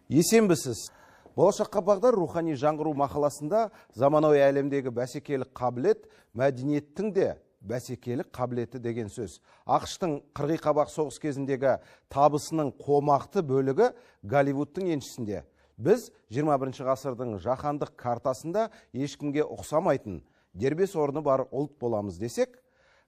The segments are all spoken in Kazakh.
Есенбісіз. Болашаққа бағдар рухани жаңғыру мақаласында заманауи әлемдегі бәсекелік қабілет, мәдениеттің де бәсекелік қабілеті деген сөз. ақш-тың қырғи қабақ соғыс кезіндегі табысының қомақты бөлігі Голливудтың еншісінде. Біз 21 ғасырдың жаһандық картасында ешкімге ұқсамайтын, дербес орны бар ұлт боламыз десек,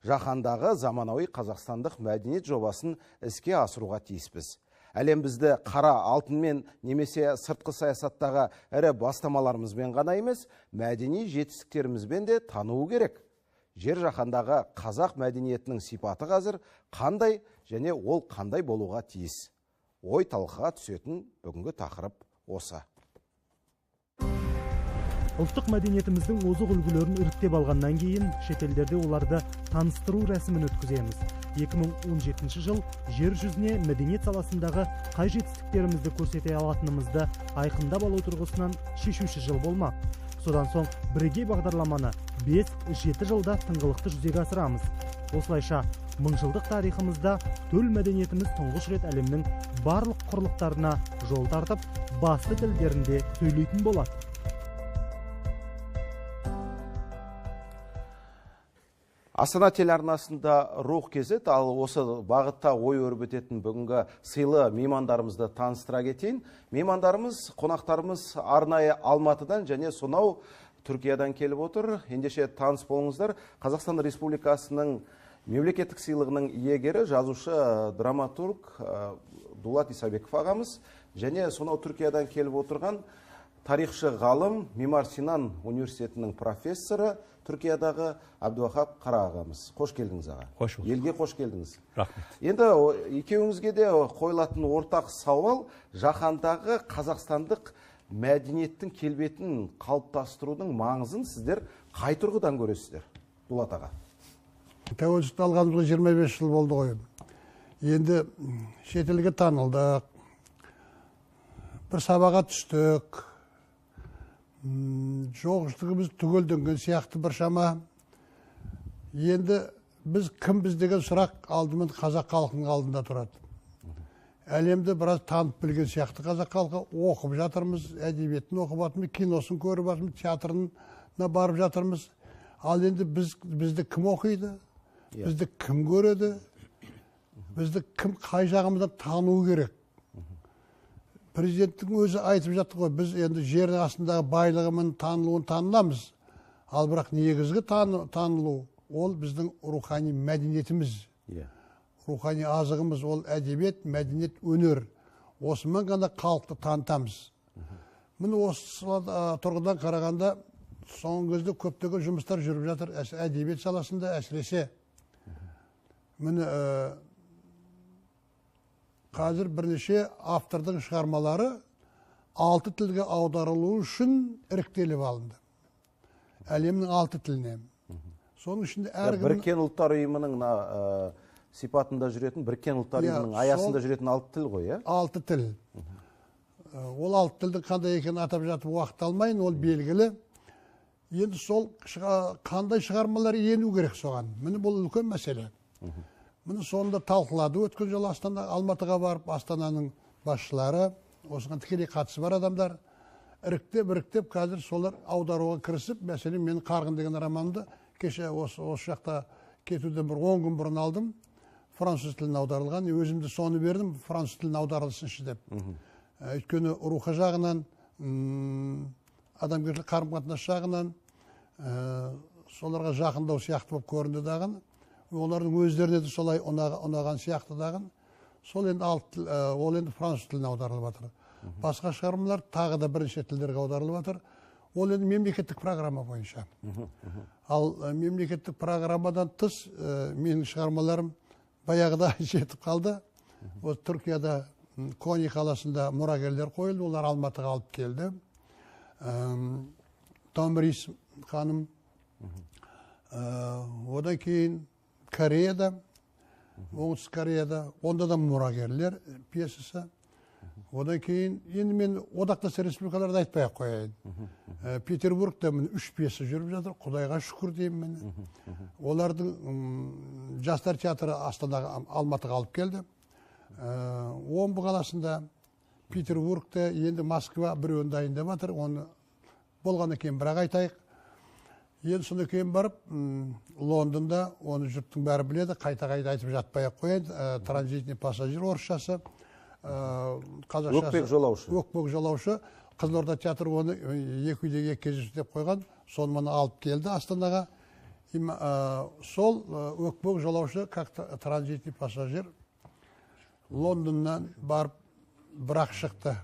жаһандағы заманауи қазақстандық мәдениет жобасын іске асыруға тиіспіз. Әлем бізді қара алтынмен немесе сыртқы саясаттағы ірі бастамаларымызбен ғана емес, мәдени жетістіктерімізбен де тануы керек. Жер жаһандағы қазақ мәдениетінің сипаты қазір қандай және ол қандай болуға тиіс? Ой талқыға түсетін бүгінгі тақырып осы. Ұлттық мәдениетіміздің озық үлгілерін іріктеп алғаннан кейін шетелдерде оларды таныстыру рәсімін өткіземіз. 2017 жыл жер жүзіне мәдениет саласындағы қай жетістіктерімізді көрсете алатынымызды айқындап алу тұрғысынан шешуші жыл болмақ. Содан соң бірегей бағдарламаны 5-7 жылда тыңғылықты жүзеге асырамыз. Осылайша мыңжылдық тарихымызда төл мәдениетіміз тұңғыш рет әлемнің барлық құрлықтарына жол тартып, басты тілдерінде сөйлейтін болады. Астана телеарнасында рух кезет, ал осы бағытта ой өрбітетін бүгінгі сыйлы меймандарымызды таныстыра кетейін. Меймандарымыз, қонақтарымыз арнайы Алматыдан және сонау Түркиядан келіп отыр. Ендеше таныс болыңыздар. Қазақстан Республикасының мемлекеттік сыйлығының иегері, жазушы, драматург Дулат Исабеков ағамыз және сонау Түркиядан келіп отырған тарихшы ғалым, Мимар Синан университетінің профессоры, Түркиядағы Абдуахап Қара ағамыз. Қош келдіңіз аға. Қош болдық. Елге қош келдіңіз. Рахмет. Енді екеуіңізге де қойылатын ортақ сауал жаһандағы қазақстандық мәдениеттің келбетін қалыптастырудың маңызын сіздер қай тұрғыдан көресіздер? Дулат аға. Тәуелсіздік алғанымызға 25 жыл болды ғой. Енді шетелге танылдық. Бір сабаға түстік. Жоғыштығымыз түгелденген сияқты бір шама. Енді біз кімбіз деген сұрақ алдымен қазақ халқының алдында тұрады. Әлемді біраз танып білген сияқты қазақ халқы, оқып жатырмыз, әдебиетін оқып жатырмыз, киносын көріп жатырмыз, театрына барып жатырмыз. Ал енді бізді кім оқиды? Бізді кім көреді? Бізді кім қай жағымыздан тануы керек? Президенттің өзі айтып жатты ғой, біз енді жер астындағы байлығымен танылуын таныламыз. Ал бірақ негізгі танылу ол біздің рухани мәдениетіміз. Рухани азығымыз ол әдебиет, мәдениет, өнер. Осымен ғана халықты танытамыз. Міне осы тұрғыдан қарағанда соңғы кезде көптеген жұмыстар жүріп жатыр әдебиет саласында әсіресе. Міне қазір бірнеше автордың шығармалары 6 тілге аударылу үшін іріктеліп алынды. Әлемнің 6 тіліне. Соның ішінде Біріккен ұлттар ұйымының сипатында жүретін, Біріккен ұлттар ұйымының аясында жүретін 6 тіл ғой, 6 тіл. Ол 6 тілдің қандай екенін атап жатып уақыт алмайын, ол белгілі. Енді сол қандай шығармалар ену керек соған. Міне бұл үлкен мәселе. Мұны сонда талқылады. Өткен жолы Алматыға барып, Астананың басшылары, осыған тікелей қатысы бар адамдар, іріктеп, қазір солар аударуға кірісіп, мәселен, мен Қарғын деген романды кеше осы жақта кетуден бір 10 күн бұрын алдым. Француз тіліне аударылған. Өзімді соны бердім, француз тіліне аударылсыншы деп. Өйткені рухы жағынан, адамгершілік қарым-қатынас жағынан, соларға жақындау сияқты болып көрінді дағын. Олардың өздеріне де солай ұнаған сияқты дағын. Сол енді француз тіліне аударылып жатыр. Басқа шығармалар тағы да бірінші тілдерге аударылып жатыр. Ол енді мемлекеттік программа бойынша. Ал мемлекеттік программадан тыс менің шығармаларым баяғыда жетіп қалды. Түркияда Кони қаласында мұрагерлер қойылды, олар Алматыға алып келді. Томрис ханым, одан кейін Кореяда, оңтүстік Кореяда, онда да мұрагерлер пьесасы. Одан кейін, енді мен одақтас республикаларды айтпай-ақ қояйын. Петербургта 3 пьеса жүріп жатыр, Құдайға шүкір деймін мен. Олардың жастар театры Астанаға, Алматыға алып келді. Омбы қаласында Петербургте, енді Москва біреуін дайындап жатыр. Оны болғаннан кейін бірақ айтайық. Енді содан кейін барып, Лондонда, оны жұрттың бәрі біледі, қайта-қайта айтып жатпай-ақ қояйын. Транзитный пассажир орысшасы, өкпек жолаушы. Өкпек жолаушы. Қызылорда театры оны 2-2 кездесу деп қойған. Соны мына алып келді Астанаға. Сол өкпек жолаушы, как транзитный пассажир, Лондоннан барып бірақ шықты.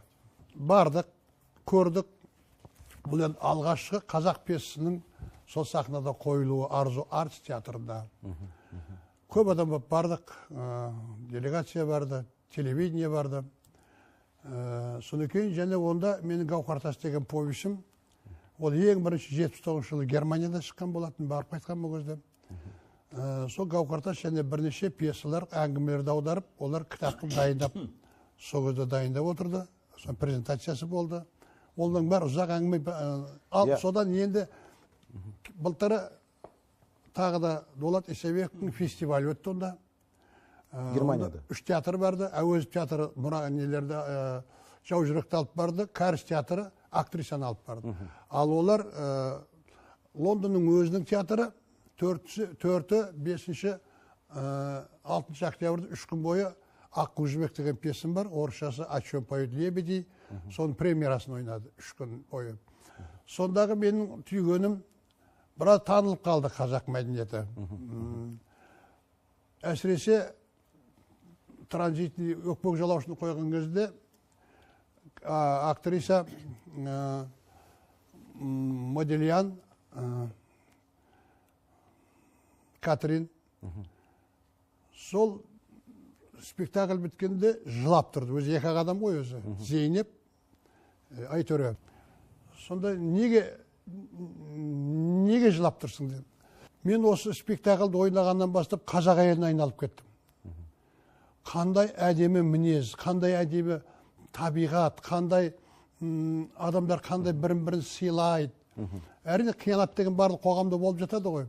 Бардық, көрдік. Бұл енді алғашқы қазақ пьесасының сол сахнада қойылуы Арзу Арт театрында. Көп адам бардық, делегация барды, телевидение барды. Содан кейін және онда менің Гауһартас деген повесім, ол ең бірінші 79 жылы Германияда шыққан болатын, барып қайтқан бұл кезде. Сол Гауһартас және бірнеше пьесалар, әңгімелерді аударып, олар кітапты дайындап, сол кезде дайындап отырды. Сол презентациясы болды. Олардың бәрі ұзақ әңгіме. Ал содан енді былтыры тағы да Дулат Исабековтың фестивалі өтті онда. Германияда. 3 театр барды. Әуезов театры нелерді жау жүректі алып барды. Кәріс театры актрисаны алып барды. Ал олар Лондонның өзінің театры 4-5-6 октябрьда 3 күн бойы Аққу жібек деген пьесам бар. Орысшасы «О чем поют лебеди». Соның премьерасын ойнады 3 күн бойы. Сондағы менің түйгенім біраз танылып қалды қазақ мәдениеті. Әсіресе транзитный өкпек жолаушыны қойған кезде актриса Модельян Катрин сол спектакль біткенде жылап тұрды. Өзі 2 адам ғой өзі. Зейнеп, Айтөре. Сонда неге жылап тұрсың деп. Мен осы спектакльді ойнағаннан бастап қазақ әйеліне айналып кеттім. Қандай әдемі мінез, қандай әдемі табиғат, қандай адамдар қандай бірін-бірін сыйлайды. Әрине қиянат деген барлық қоғамда болып жатады ғой.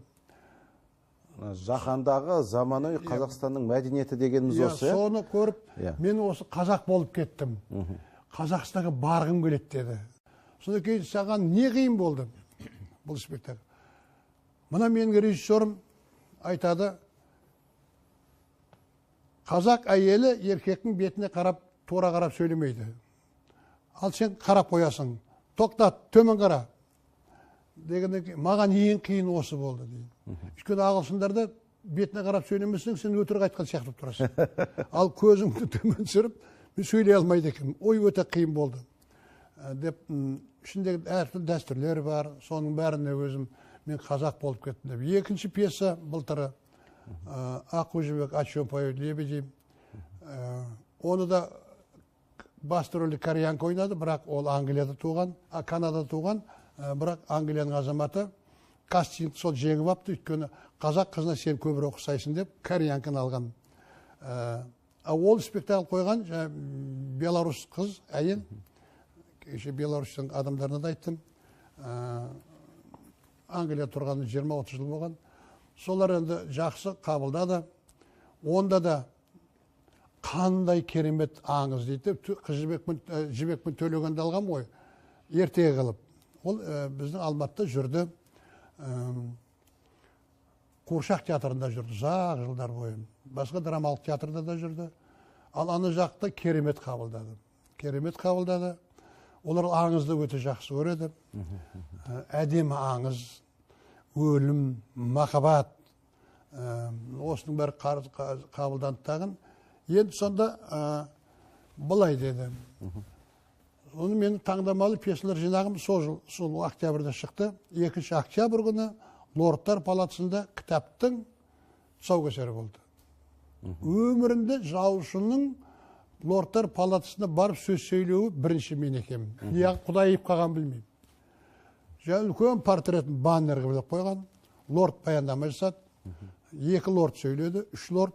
Жаһандағы заманауи Қазақстанның мәдениеті дегеніміз осы. Соны көріп, мен осы қазақ болып кеттім. Қазақстанға барғым келеді деді. Содан кейін саған не қиын болды бұл спектакль? Мына менің режиссерім айтады, қазақ әйелі еркектің бетіне қарап, тура қарап сөйлемейді. Ал сен қарап қоясың. Тоқтат, төмен қара. Дегенде маған ең қиын осы болды дейді. Өйткені ағылшындарда бетіне қарап сөйлемесең, сен өтірік айтқан сияқты тұрасың. Ал көзіңді төмен түсіріп, мен сөйлей алмайды екенмін. Ой, өте қиын болды. Деп ішіндегі әртүрлі дәстүрлер бар, соның бәріне өзім мен қазақ болып кеттім деп. Екінші пьеса былтыры Аққу жібек «О чем поют лебеди». Оны да басты рөлде кореянка ойнады, бірақ ол Англияда туған, Канадада туған, бірақ Англияның азаматы. Кастинг сол жеңіп апты, өйткені қазақ қызына сен көбірек ұқсайсың деп кореянканы алған. Ол спектакль қойған белорус қыз, әйел, белорустың адамдарына да айттым. Англия тұрғаны 20-30 жыл болған. Солар енді жақсы қабылдады. Онда да қандай керемет аңыз дейді. Жібекпен Төлегенді алғам ғой, ертеге қылып. Ол біздің Алматыда жүрді. Қуыршақ театрында жүрді, ұзақ жылдар бойы. Басқа драмалық театрда да жүрді. Ал аны жақта керемет қабылдады. Керемет қабылдады. Олар аңызды өте жақсы көреді. Әдемі аңыз, өлім, махаббат, осының бәрі қабылданды тағын. Енді сонда былай деді. Оны менің таңдамалы пьесалар жинағым сол октябрьда шықты. 2 октябрь күні Лордтар палатасында кітаптың тұсаукесері болды. Өмірінде жазушының Лордтар палатасына барып сөз сөйлеуі бірінші мен екенмін. Неғып Құдай еп қалған білмеймін. Және үлкен портретін баннер қылып қойған. Лорд баяндама жасады. 2 лорд сөйледі, 3 лорд.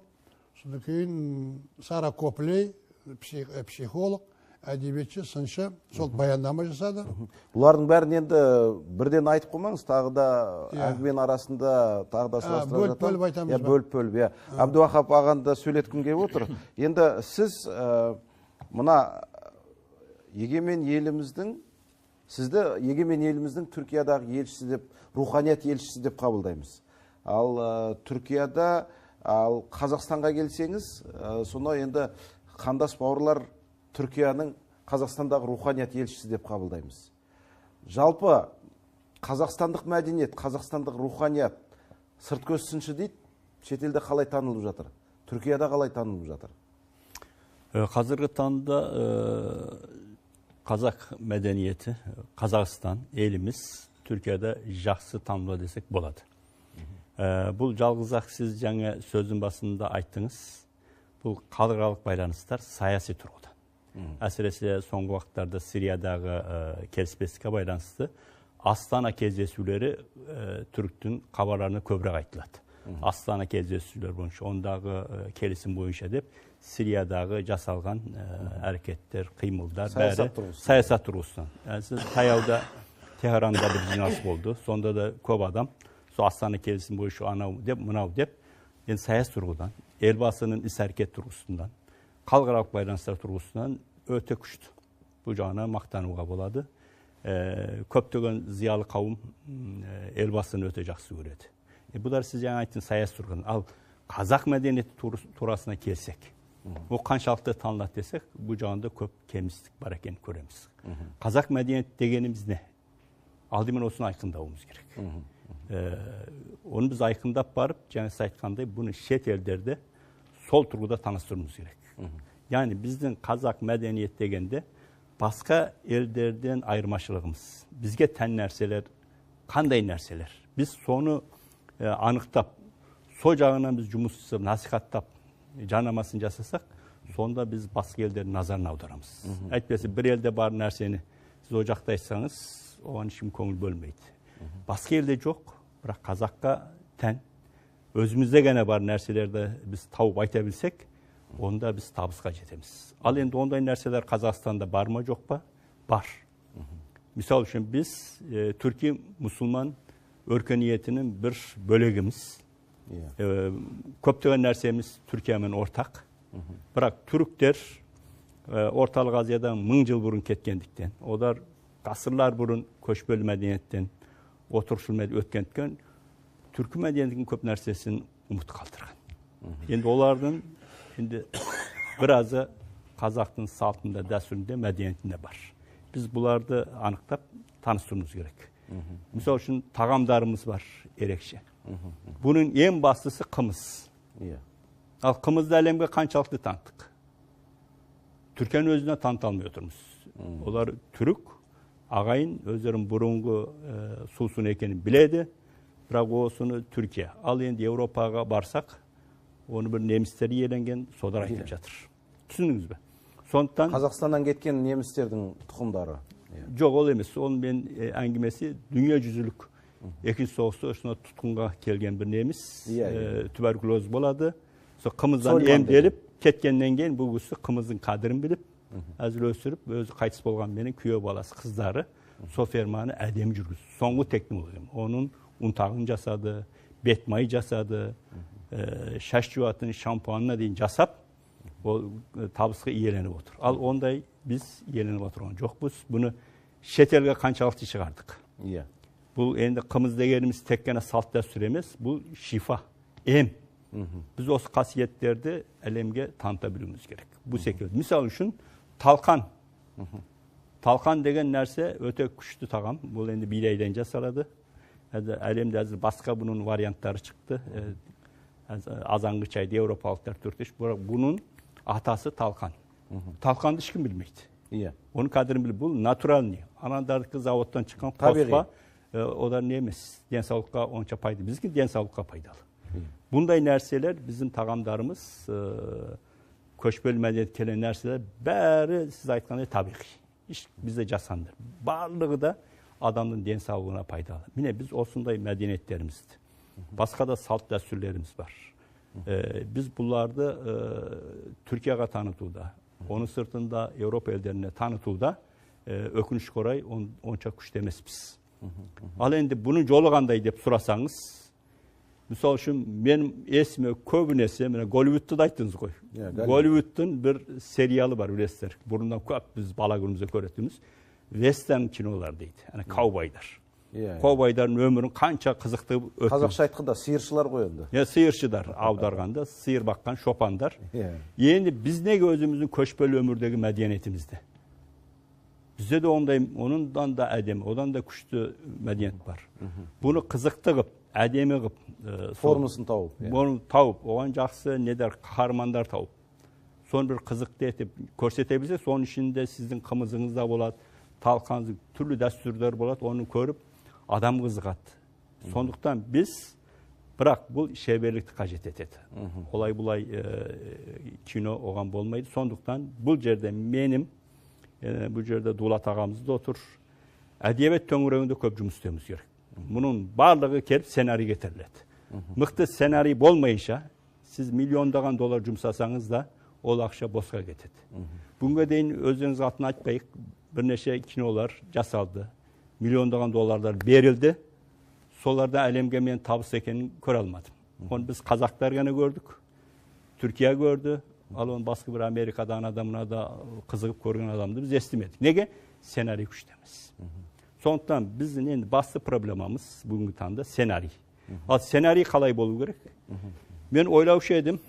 Содан кейін Сара Коплей, психолог, әдебиетші, сыншы, сол баяндама жасады. Бұлардың бәрін енді бірден айтып қоймаңыз, тағы да әңгіменің арасында тағы да сұрастырып жатамын. Бөліп айтамыз ба? Бөліп. Әбдуахап ағаны да сөйлеткім келіп отыр. Енді сіз мына сізді егемен еліміздің Түркиядағы елшісі деп, руханият елшісі деп қабылдаймыз. Ал Түркияда, ал Қазақстанға келсеңіз, соны енді қандас бауырлар Түркияның Қазақстандағы руханият елшісі деп қабылдаймыз. Жалпы қазақстандық мәдениет, қазақстандық руханият сырт көз сыншы дейді, шетелде қалай танылып жатыр? Түркияда қалай танылып жатыр? Қазіргі таңда қазақ мәдениеті, Қазақстан, еліміз Түркияда жақсы танылу десек болады. Бұл жалғыз-ақ сіз жаңа сөздің басында айттыңыз. Бұл халықаралық байланыстар саяси тұрғыдан. Әсіресе соңғы уақыттарда Сириядағы келіспестікке байланысты Астана кездесулері түріктің хабарларына көбірек айтылады. Астана кездесулер бойынша, ондағы келісім бойынша деп, Сириядағы жасалған әрекеттер, қимылдар, бәрі саясат тұрғысынан. Таяуда Техранда бір жиналыс болды, сонда да көп адам, сол Астана келісім бойынша анау деп, мынау деп, енді саясат тұрғыдан, елбасының іс-әрекет тұрғысынан, халықаралық байланыстар тұрғысынан өте күшті. Бұл жағынан мақтануға болады. Көптеген зиялы қауым елбасын өте жақсы көреді. Бұлар сіз жаңа айттың саясат тұрғыдан. Ал қазақ мәдениеті турасына келсек, ол қаншалықты танылады десек, бұл жағында көп кемістік бар екенін көреміз. Қазақ мәдениеті дегеніміз не? Алдымен осыны айқындауымыз керек. Оны біз айқындап барып, жаңа сіз айтқандай, бұны шет елдерде сол тұрғыда таныстыруымыз керек. Яғни біздің қазақ мәдениет дегенде басқа елдерден айырмашылығымыз, бізге тән нәрселер, қандай нәрселер? Біз соны анықтап, сол жағынан біз жұмыс жасап, насихаттап, жанамасын жасасақ, сонда біз басқа елдердің назарын аударамыз. Әйтпесе бір елде бар нәрсені сіз о жақта айтсаңыз, оған ешкім көңіл бөлмейді. Басқа елде жоқ, бірақ қазаққа тән, өзімізде ғана бар нәрселерді біз тауып айта білсек, онда біз табысқа жетеміз. Ал енді ондай нәрселер Қазақстанда бар ма, жоқ па? Бар. Misal үшін біз Түркия мұсылман өркениетінің бір бөлегіміз. Көптеген нәрсеміз Түркиямен ортақ. Бірақ түріктер орталық Азиядан 1000 жыл бұрын кеткендіктен, олар ғасырлар бұрын көшпелі мәдениеттен, отырықшыл өткендіктен, түркі мәдениетінің көп нәрсесін ұмыт қалдырған. Енді олардың біразы қазақтың салтында, дәстүрінде, мәдениетінде бар. Біз бұларды анықтап таныстыруымыз керек. Мысалы үшін тағамдарымыз бар ерекше. Бұның ең бастысы қымыз. Ал қымызды әлемге қаншалықты таныттық? Түркияның өзіне таныта алмай отырмыз. Олар түрік, ағайын, өздерінің бұрынғы сусын екенін біледі, бірақ осыны Түркия. Ал енді Еуропаға барсақ, оны бір немістер иеленген, содар айтып жатыр. Түсініңіз бе? Сондықтан Қазақстаннан кеткен немістердің тұқымдары. Жоқ, ол емес. Оның мен әңгімесі дүние жүзілік. Екінші соғыста осына тұтқынға келген бір неміс, туберкулез болады. Сол қымыздан емделіп, кеткеннен кейін бұл кісі қымыздың қадірін біліп, әзір өсіріп, өзі қайтыс болған менің күйеу баласы қыздары сол ферманы әдемі жүргізді. Соңғы технология. Оның ұнтағын жасады, бет май жасады, шаш жуатын шампуанына дейін жасап, ол табысқа иеленіп отыр. Ал ондай біз иеленіп отырған жоқпыз. Бұны шетелге қаншалықты шығардық. Бұл енді қымыз дегеніміз тек қана салт дәстүр емес, бұл шифа, ем. Біз осы қасиеттерді әлемге таныта білуіміз керек. Бұл секілді. Мысалы үшін талқан. Талқан деген нәрсе өте күшті тағам. Бұл енді бидайдан жасалады. Әлемде әзір басқа бұның варианттары шықты. Азанғы чайды еуропалықтар түртеш. Бұның атасы талқан. Талқанды ешкім білмейді. Оның қадірін біліп, бұл натуральный. Анандардық заводтан шыққан қоспа, олар не емес. Денсаулыққа онша пайдалы. Бізге денсаулыққа пайдалы. Бұндай нәрселер біздің тағамдарымыз, көшпелі мәдениет келген нәрселер бәрі сіз айтқандай табиғи. Бізде жасанды. Барлығы да адамның денсаулығына пайдалы. Міне біз осындай мәдениеттерімізді. Басқа да салт дәстүрлеріміз бар. Біз бұларды Түркияға танытуда, оның сыртында Еуропа елдеріне танытуда өкінішке орай онша күшті емеспіз. Ал енді бұның жолы қандай деп сұрасаңыз, Misal үшін мен есіме көбінесе, міне Голливудты да айттыңыз ғой. Голливудтың бір сериалы бар, білесіздер. Бұрыннан көп біз бала күнімізде көретініміз. Вестерн кинолар дейді. Ковбойдар. Ковбойдардың өмірін қанша қызықты өтті. Қазақша айтқанда сиыршылар ғой енді. Сиыршылар аударғанда, сиыр баққан шопандар. Енді біз неге өзіміздің көшпелі өмірдегі мәдениетімізде? Бізде де ондан да әдемі, одан да күшті мәдениет бар. Бұны қызықты қып, әдемі қып, формасын тауып. Оны тауып, оған жақсы недер қаһармандар тауып. Соны бір қызықты етіп көрсете білсе, соның ішінде сіздің қымызыңыз да болады, талқаныңыз, түрлі дәстүрлер болады, оны көріп адам қызығады. Сондықтан біз, бірақ бұл шеберлікті қажет етеді. Олай-бұлай кино оған болмайды. Сондықтан бұл жерде менім, бұл жерде Дулат ағамыз да отыр. Әдебиет төңірегінде көп жұмыс істеуіміз керек. Мұның барлығы келіп сценарий кетіріледі. Мықты сценарий болмайынша, сіз миллиондаған доллар жұмсасаңыз да, ол ақша босқа кетеді. Бүгінге дейін өзіңіз атын айтпайық, бірнеше кинолар жасалды. Миллиондаған долларлар берілді. Соларда әлемге мен табыс екенін көре алмадым. Оны біз қазақтар ғана көрдік. Түркия көрді. Ал оны басқа бір Америкадан адамына да қызығып көрген адамды біз естімедік. Неге? Сценарий күштеміз. Сондықтан біздің енді басты проблемамыз бүгінгі таңда сценарий. Ал сценарий қалай болу керек? Мен ойлаушы едім,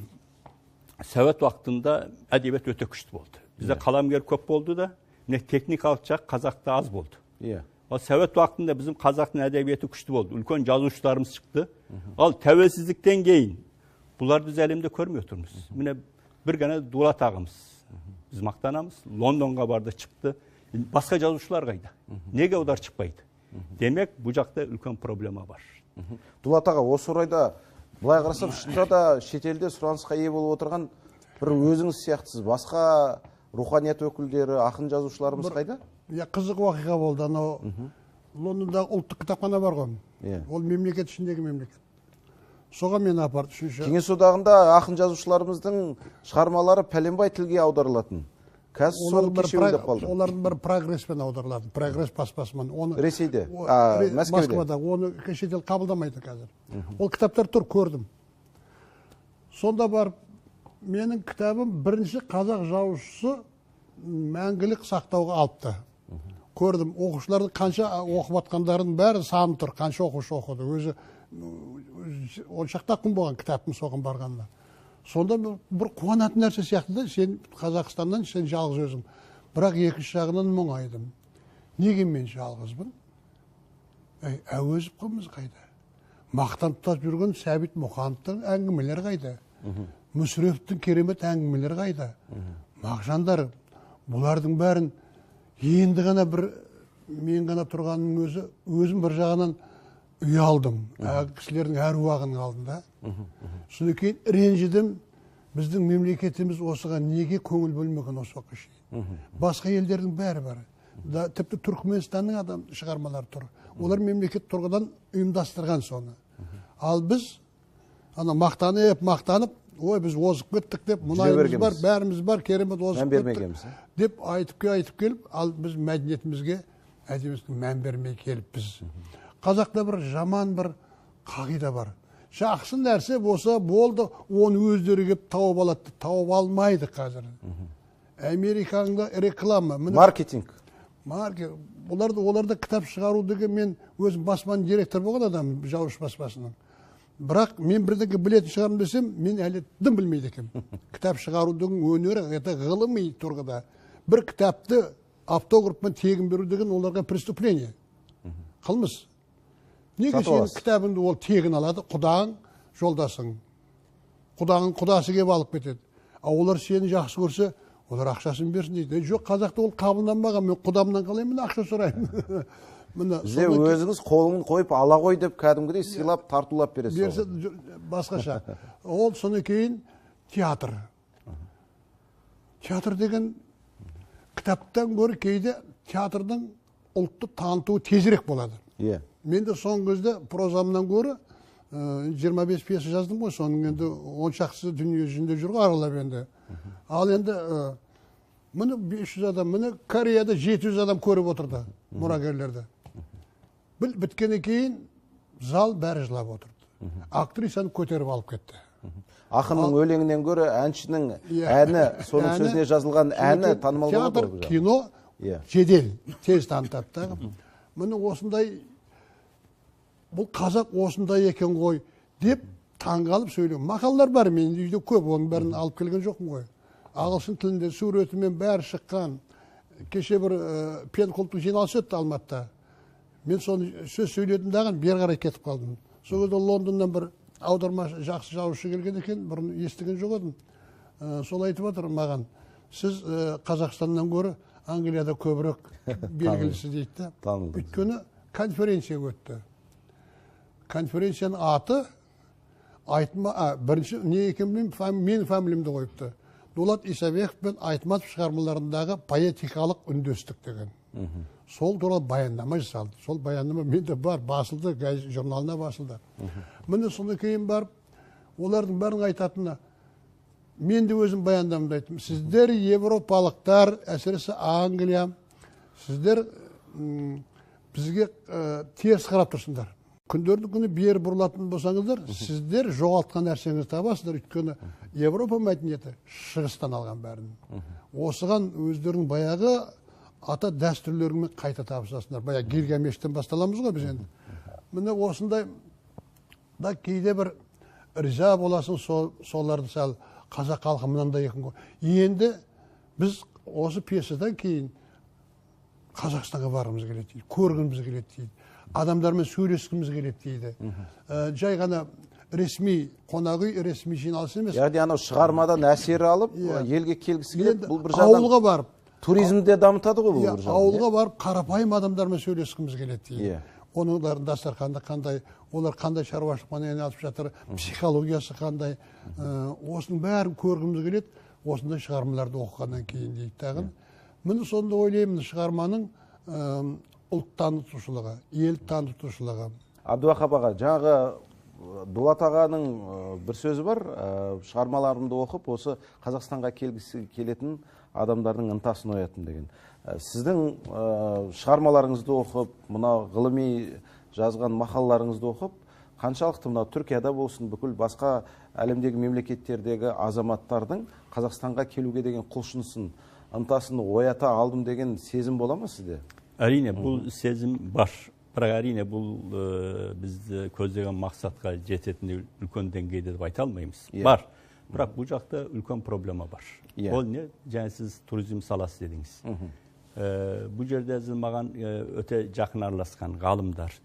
Совет уақытында әдебиет өте күшті болды. Бізде қаламгер көп болды да, техникалық жақ қазақта аз болды. Ал Совет уақытында bizim қазақтың әдебиеті күшті болды. Үлкен жазушыларымыз шықты. Ал тәуелсіздіктен кейін бұларды біз әлемде көрмей отырмыз. Міне бір ғана Дулат ағамыз. Біз мақтанамыз. Лондонға барды, шықты. Басқа жазушылар қайда? Неге олар шықпайды? Демек, бұл жақта үлкен проблема бар. Дулат аға, осы орайда былай қарасам, шынында да шетелде сұранысқа ие болып отырған бір өзіңіз сияқтысыз. Басқа руханият өкілдері, ақын жазушыларымыз қайда? Қызық уақиға болды. Анау Лондондағы ұлттық кітапхана бар ғой. Ол мемлекет ішіндегі мемлекет. Соған мен апарды. Кеңес одағында ақын жазушыларымыздың шығармалары пәленбай тілге аударылатын. Қазір соны кешеуілдеп қалды. Олардың бір прогресспен аударылады. Прогресс баспасымен. Ресейде, Мәскеуде. Москвада. Оны шетел қабылдамайды қазір. Ол кітаптар тұр, көрдім. Сонда бар, менің кітабым бірінші қазақ жазушысы мәңгілік сақтауға алыпты. Көрдім, оқушылардың қанша оқып атқандардың бәрі саны тұр, қанша оқушы оқыды. Өзі он шақты күн болған кітаптың соған барғанда. Сонда бір қуанатын нәрсе сияқты да, сен Қазақстаннан сен жалғыз өзің. Бірақ екінші жағынан мұңайдым. Неге мен жалғызбын? Әуезов қымыз қайда? Мақтан тұтап жүрген Сәбит Мұқановтың әңгімелер қайда? Мүсіреповтің керемет әңгімелер қайда? Мағжандар, бұлардың бәрін енді ғана бір мен ғана тұрғанның өзім бір жағынан ұялдым. Кісілердің әруағының алдында. Содан кейін ренжідім, біздің мемлекетіміз осыған неге көңіл бөлмеген осы уақытқа шейін. Басқа елдердің бәрі бар. Тіпті Түркменстанның адам шығармалары тұр. Олар мемлекет тұрғыдан ұйымдастырған соны. Ал біз мақтанып, ой, біз озып кеттік деп, мұнайымыз бар, бәріміз бар, керемет озып кеттік деп айтып келіп, ал біз мәдениетімізге, әдебиетімізге мән бермей келіп біз. Қазақта бір жаман бір қағида бар. Жақсы нәрсе болса болды, оны өздері кеп тауып алады, тауып алмайды қазір. Америкаңда реклама. Маркетинг. Оларда кітап шығару деген мен өзім баспаның директор болған адам, Жауыш баспасының. Бірақ мен бірдеңе білетін шығарым десем, мен әлі дым білмейді екем. Кітап шығарудың өнері, ғылыми тұрғыда. Бір кітапты автографпен тегін беру деген оларға преступление. Қылмыс. Неге сен кітабыңды ол тегін алады, құдаң, жолдасың. Құдағың құдасы кеп алып кетеді. Олар сені жақсы көрсе, олар ақшасын берсін дейді. Жоқ, қазақта ол қабылданбаған, мен құдамнан қалаймын, ақша сұраймын. Бізде өзіңіз қолыңын қойып ала қой деп кәдімгідей сыйлап, тартулап бересіз. Басқаша. Ол соны кейін театр. Театр деген кітаптан гөрі кейде театрдың ұлтты танытуы тезірек болады. Мен де соңғы кезде прозамнан гөрі 25 пьеса жаздым ғой, соның енді 10 шақсы дүние жүзінде жүргі аралап енді. Ал енді мұны 500 адам, мұны Кореяда 700 адам көріп отырды, мұрагерлерді. Біткені кейін зал бәрі жылап отырды. актрисаны көтеріп алып кетті. Ақынның өлеңінен гөрі әншінің әні, соның сөзіне жазылған әні танымал болады. Театр, кино жедел, тез танытады. Міне осындай, бұл қазақ осындай екен ғой деп таңғалып сөйлеген. Мақалалар бар, мен үйде көп, оның бәрін алып келген жоқпын ғой. Ағылшын тілінде суретімен бәрі шыққан. Кеше бір пен-құлттық жиналыс өтті Алматыда. Мен соны сөз сөйледім даған, бері қарай кетіп қалдым. Сол кезде Лондоннан бір аударма жақсы жазушы келген екен, бұрын естіген жоқ едім. Сол айтып отыр маған, сіз Қазақстаннан гөрі Англияда көбірек белгілісіз дейді. Өйткені конференция өтті. Конференцияның аты бірінші не екен білмеймін, менің фамилиямды қойыпты. Дулат Исабеков пен Айтматов шығармаларындағы поэтикалық үндестік деген. Сол туралы баяндама жасалды. Сол баяндама менде бар, басылды, журналына басылды. Міне соны кейін барып, олардың бәрін айтатыны, мен де өзім баяндамамды айттым. Сіздер европалықтар, әсіресе Англия, сіздер бізге теріс қарап тұрсыңдар. Күндердің күні бері бұрылатын болсаңыздар, сіздер жоғалтқан нәрсеңізді табасыздар. Өйткені Европа мәдениеті шығыстан алған бәрін. Осыған өздерінің баяғы ата дәстүрлерімен қайта табысасыңдар. Баяғы Гильгамештен басталамыз ғой біз енді. Міне осындай да кейде бір риза боласың, соларды сәл қазақ халқы мынандай екен ғой. Енді біз осы пьесадан кейін Қазақстанға барғымыз келеді дейді, көргіміз келеді дейді. Адамдармен сөйлескіміз келеді дейді. Жай ғана ресми қонақ үй, ресми жиналыс емес. Яғни анау шығармадан әсер алып, елге келгісі келеді. Бұл бір ауылға барып, туризмде дамытады ғой бұл бір жағынан. Ауылға барып, қарапайым адамдармен сөйлескіміз келеді дейді. Оныңдардың дастарханда қандай, олар қандай шаруашылықпен айналысып жатыр, психологиясы қандай, осының бәрін көргіміз келеді, осындай шығармаларды оқығаннан кейін дейді. Міне сонда ойлаймын, шығарманың ұлт танытушылығы, ел танытушылығы. Абдуахап аға, жаңағы Дулат ағаның бір сөзі бар, шығармаларымды оқып, осы Қазақстанға келгісі келетін адамдардың ынтасын оятын деген. Сіздің шығармаларыңызды оқып, мына ғылыми жазған мақалаларыңызды оқып, қаншалықты мына Түркияда болсын, бүкіл басқа әлемдегі мемлекеттердегі азаматтардың Қазақстанға келуге деген құлшынысын, ынтасын оята алдым деген сезім бола ма сізде? Әрине, бұл сезім бар. Бірақ әрине, бұл бізді көздеген мақсатқа жететін үлкен деңгейде деп айта алмаймыз. Бар. Бірақ бұл жақта үлкен проблема бар. Ол не? Және сіз туризм саласы дедіңіз. Бұл жерде маған өте жақын араласқан ғалымдар,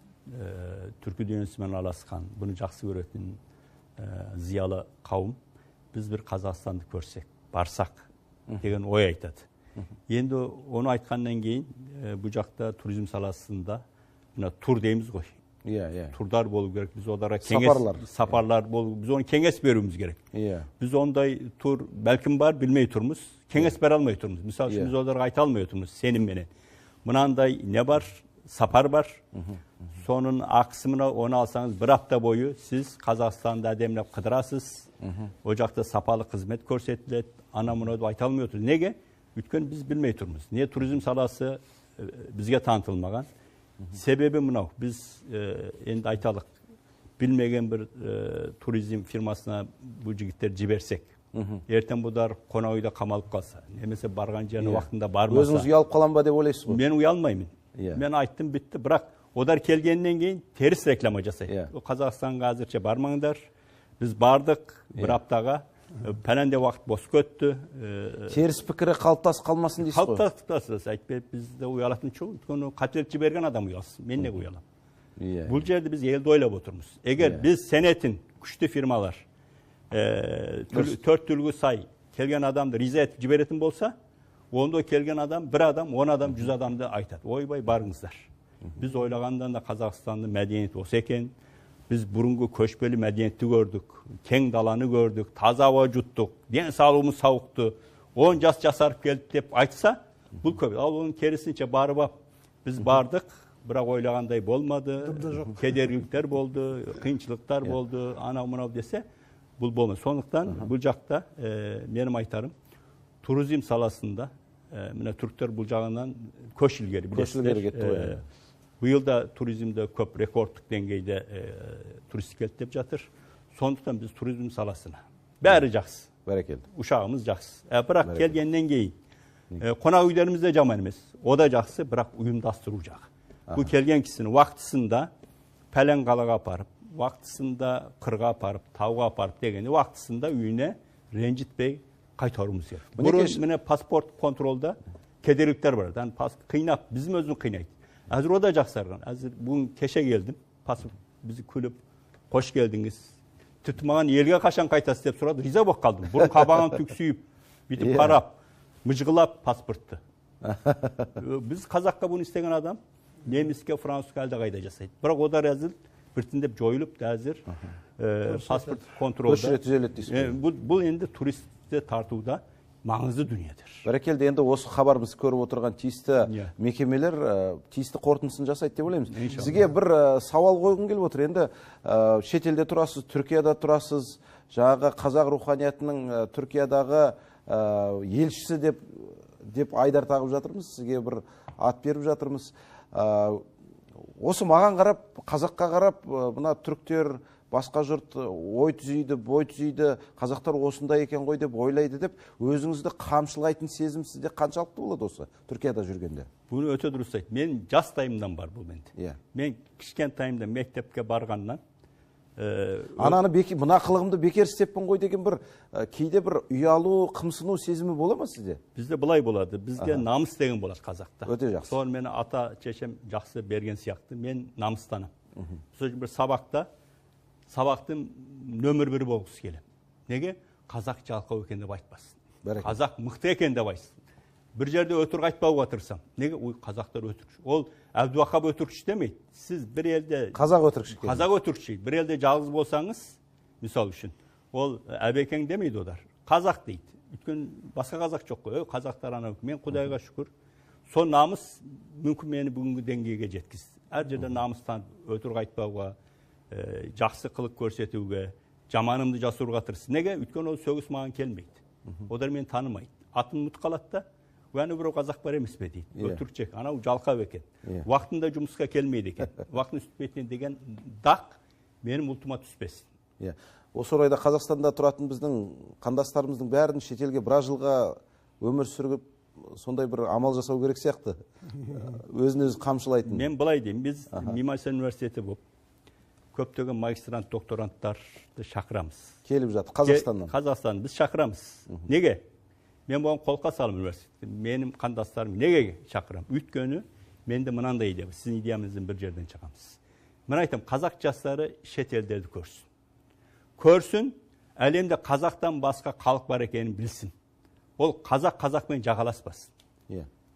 түркі дүниесімен араласқан, бұны жақсы көретін зиялы қауым, біз бір Қазақстанды көрсек, барсақ деген ой айтады. Енді оны айтқаннан кейін бұл жақта туризм саласында тур дейміз ғой. Турдар болу керек. Біз одарға сапарлар болу, біз оны кеңес беруіміз керек. Біз ондай тур бәлкім бар, білмей тұрмыз, кеңес бере алмай тұрмыз. Мысалы үшін біз одарға айта алмай тұрмыз сенімменен. Мынандай не бар? Сапар бар. Соның ақысы мына, оны алсаңыз бір апта бойы сіз Қазақстанды әдемілеп қыдырасыз. О жақта сапалы қызмет көрсетіледі. Ана мұны айта алмай отырмыз. Неге? Өйткені біз білмей тұрмыз. Не туризм саласы бізге танытылмаған. Себебі мынау, біз енді айталық, білмеген бір туризм фирмасына бұл жігіттер жіберсек, ертең бұдар қонақ үйде қамалып қалса, немесе барған жеріне уақытында бармаса. Өзіңіз ұялып қалам ба деп ойлайсыз ғой? Мен ұялмаймын. Мен айттым, бітті. Бірақ одар келгеннен кейін теріс реклама жасайды. Қазақстанға әзірше бармаңдар. Біз бардық бір аптаға. Пәләнде уақыт бос көтті. Теріс пікірі қалыптасып қалмасын дейсіз ғой? Қалыптасып, айтпеп бізді ұялатын жоқ. Өйткені қателік жіберген адам ұялсын. Мен не ұялам? Бұл жерде біз елді ойлап отырмыз. Егер біз сенетін күшті фирмалар 4 түлгі сай келген адамды риза етіп жіберетін болса, онда келген адам, бір адам, 10 адам, 100 адамды айтады. Ойбай барыңыздар. Біз ойлағандан да Қазақстанның мәдениеті осы екен. Біз бұрынғы көшпелі мәдениетті көрдік, кең даланы көрдік, таза ауа жұттық, денсаулығымыз сауықты, 10 жас жасарып келді деп айтса, бұл көп. Ал оның керісінше барып ап, біз бардық, бірақ ойлағандай болмады, кедергіліктер болды, қиыншылықтар болды, анау-мынау десе, бұл болмады. Сондықтан бұл жақта менің айтарым, туризм саласында, мына түріктер бұл жағынан көш ілгері, кетті ғой. Бұл да туризмде көп рекордтық деңгейде турист келді деп жатыр. Сондықтан біз туризм саласына бәрі жақсы. Бәрекелді. Ушағымыз жақсы. Бірақ келгеннен кейін қонақ үйлеріміз де жаман емес. О да жақсы, бірақ ұйымдастыру жағы. Бұл келген кісіні уақытысында пәлен қалаға апарып, уақытысында қырға апарып, тауға апарып дегенде уақытысында үйіне ренжітпей қайтаруымыз керек. Бұрын міне паспорт контролда кедергіліктер бар. Қинап, bizim өзін қинайды. Әзір о да жақсарған. Әзір бүгін кеше келдім, паспорт бізді күліп, қош келдіңіз. Тіпті маған елге қашан қайтасыз деп сұрады, риза болып қалдым. Бұрын қабағын түксүйіп, бүйтіп қарап, мыжғылап паспортты. Біз қазаққа бұны істеген адам, неміске, французға әлде қайда жасайды. Бірақ одар әзір біртіндеп жойылып, әзір паспорт контролда. Бұл енді туристті тартуда маңызды дүниедір. Бәрекелді, енді осы хабарымызды көріп отырған тиісті мекемелер тиісті қорытындысын жасайды деп ойлаймыз. Сізге бір сауал қойғым келіп отыр. Енді шетелде тұрасыз, Түркияда тұрасыз, жаңағы қазақ руханиятының Түркиядағы елшісі деп айдар тағып жатырмыз. Сізге бір ат беріп жатырмыз. Осы маған қарап, қазаққа қарап, мына түріктер, басқа жұрт ой түзейді, бой түзейді, қазақтар осындай екен ғой деп ойлайды деп, өзіңізді қамшылайтын сезім сізде қаншалықты болады осы Түркияда жүргенде? Бұны өте дұрыс айтты. Мен жас тайымдан бар бұл менде. Мен кішкентайымда мектепке барғаннан ананы мына қылығымды бекер істеппін ғой деген бір кейде бір ұялу, қымсыну сезімі бола ма сізде? Бізде былай болады. Бізде намыс деген болады қазақта. Өте жақсы. Соны мені ата шешем жақсы берген сияқты. Мен намыстанам. Сол бір сабақтың нөмір бірі болғысы келем. Неге? Қазақ жалқау екен деп айтпасын. Қазақ мықты екен деп айтсын. Бір жерде өтірік айтпауға тырысам. Неге? Қазақтар өтірікші. Ол Әбдуахап өтірікші демейді. Сіз бір елде қазақ өтірікші. Бір елде жалғыз болсаңыз, misal үшін, ол әбекең демейді одар. Қазақ дейді. Өйткені басқа қазақ жоқ қой. Қазақтар анау. Мен Құдайға шүкір. Сол намыс мүмкін мені бүгінгі деңгейге жеткізді. Әр жерде намыстан өтірік айтпауға, жақсы қылық көрсетуге, жаманымды жасыруға тырысты. Неге? Өйткені ол сөгіс маған келмейді. Одар мені танымайды. Атын ұмыт қалады да, өәні бір қазақ бар емес пе дейді. Өтірікшек, анау жалқау екен. Уақытында жұмысқа келмейді екен. Уақытын үстіпетінен деген дақ менің ұлтыма түспесін. Осы орайда Қазақстанда тұратын біздің қандастарымыздың бәрін шетелге біраз жылға өмір сүріп, сондай бір амал жасау керек сияқты. Өзін-өзі қамшылайтын. Мен былай деймін, біз Мемлекеттік университеті болып, көптеген магистрант, докторанттарды шақырамыз. Келіп жатыр Қазақстаннан. Қазақстан біз шақырамыз. Неге? Мен бұған қолқа салым университетте. Менің қандастарым неге шақырам? Өйткені менде мынандай идея, сіздің идеямыздың бір жерден шығамыз. Мен айтам, қазақ жастары шетелдерді көрсін. Көрсін, әлемде қазақтан басқа халық бар екенін білсін. Ол қазақпен жағаласпасын.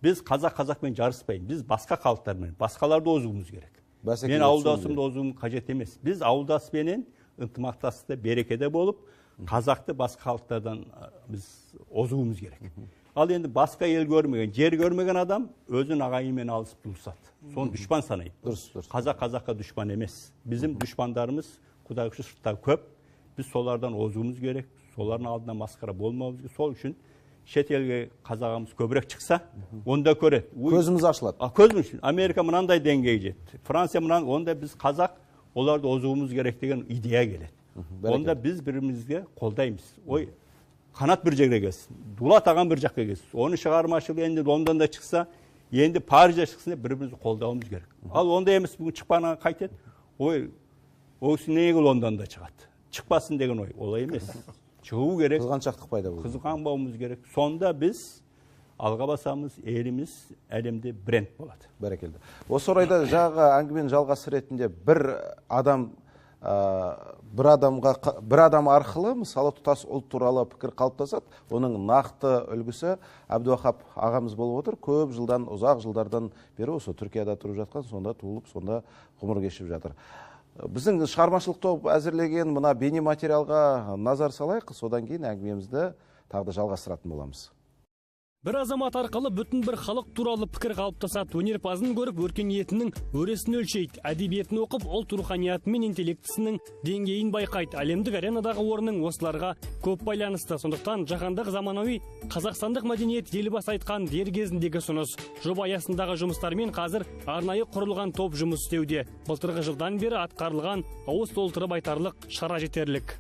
Біз қазақпен жарыспаймыз. Біз басқа халықтармен, басқаларды озуымыз керек. Мен ауылдасымды озуым қажет емес. Біз ауылдаспенен ынтымақтастықта берекеде болып, қазақты басқа халықтардан біз озуымыз керек. Ал енді басқа ел көрмеген, жер көрмеген адам өзін ағайынмен алысып туысады. Соны дұшпан санайды. Қазаққа дұшпан емес. Bizim дұшпандарымыз Құдайға шүкір сыртта көп. Біз солардан озуымыз керек. Солардың алдына масқара болмауымыз керек. Сол үшін шетелге қазағымыз көбірек шықса, онда көреді. Көзіміз ашылады. Көзіміз үшін. Америка мынандай деңгей жетті. Франция мынандай, онда біз қазақ, оларды озуымыз керек деген идея келеді. Онда біз бірімізге қолдаймыз. Ой, қанат бір жерге келсін. Дулат ағам бір жаққа келсін. Оны шығармашылығы енді Лондонда шықса, енді Парижде шықсын, бірімізді қолдауымыз керек. Ал онда емес, бүгін шықпағаннан қайтеді. Ой, осы неге Лондонда шығады? Шықпасын деген ой. Олай емес. Шығу керек. Қызғаншақтық пайда болды. Қызғанбауымыз керек. Сонда біз алға басамыз, еліміз әлемде бренд болады. Бәрекелді. Осы орайда жаңағы әңгіменің жалғасы ретінде бір адам арқылы мысалы тұтас ұлт туралы пікір қалыптасады. Оның нақты үлгісі Әбдуахап ағамыз болып отыр. Көп жылдан, ұзақ жылдардан бері осы Түркияда тұрып жатқан, сонда туылып, сонда ғұмыр кешіп жатыр. Біздің шығармашылық топ әзірлеген мына бейне материалға назар салайық, содан кейін әңгімемізді тағы да жалғастыратын боламыз. Бір азамат арқылы бүтін бір халық туралы пікір қалыптасады. Өнерпазын көріп өркениетінің өресін өлшейді. Әдебиетін оқып, ұлт руханияты мен интеллектісінің деңгейін байқайды. Әлемдік аренадағы орның осыларға көп байланысты. Сондықтан жаһандық заманауи қазақстандық мәдениет елбасы айтқан дер кезіндегі ұсыныс. Жоба аясындағы жұмыстармен қазір арнайы құрылған топ жұмыс істеуде. Былтырғы жылдан бері атқарылған ауыз толтырып айтарлық шара жетерлік.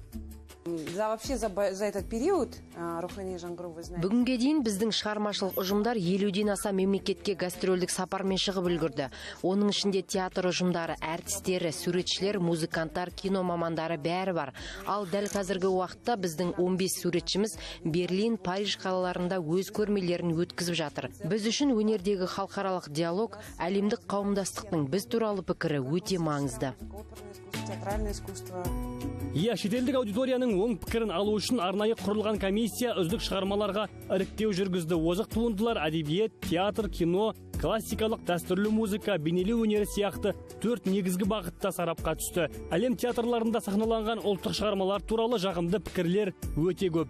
За этот период рухани жаңғыру, вы знаете. Бүгінге дейін біздің шығармашылық ұжымдар 50-ден аса мемлекетке гастрольдік сапармен шығып үлгерді. Оның ішінде театр ұжымдары, әртістері, суретшілер, музыканттар, кино мамандары бәрі бар. Ал дәл қазіргі уақытта біздің 15 суретшіміз Берлин, Париж қалаларында өз көрмелерін өткізіп жатыр. Біз үшін өнердегі халықаралық диалог, әлемдік қауымдастықтың біз туралы пікірі өте маңызды. Шетелдік аудиторияның оң пікірін алу үшін арнайы құрылған комиссия үздік шығармаларға іріктеу жүргізді. Озық туындылар әдебиет, театр, кино, классикалық дәстүрлі музыка, бейнелеу өнері сияқты 4 негізгі бағытта сарапқа түсті. Әлем театрларында сахналанған ұлттық шығармалар туралы жағымды пікірлер өте көп.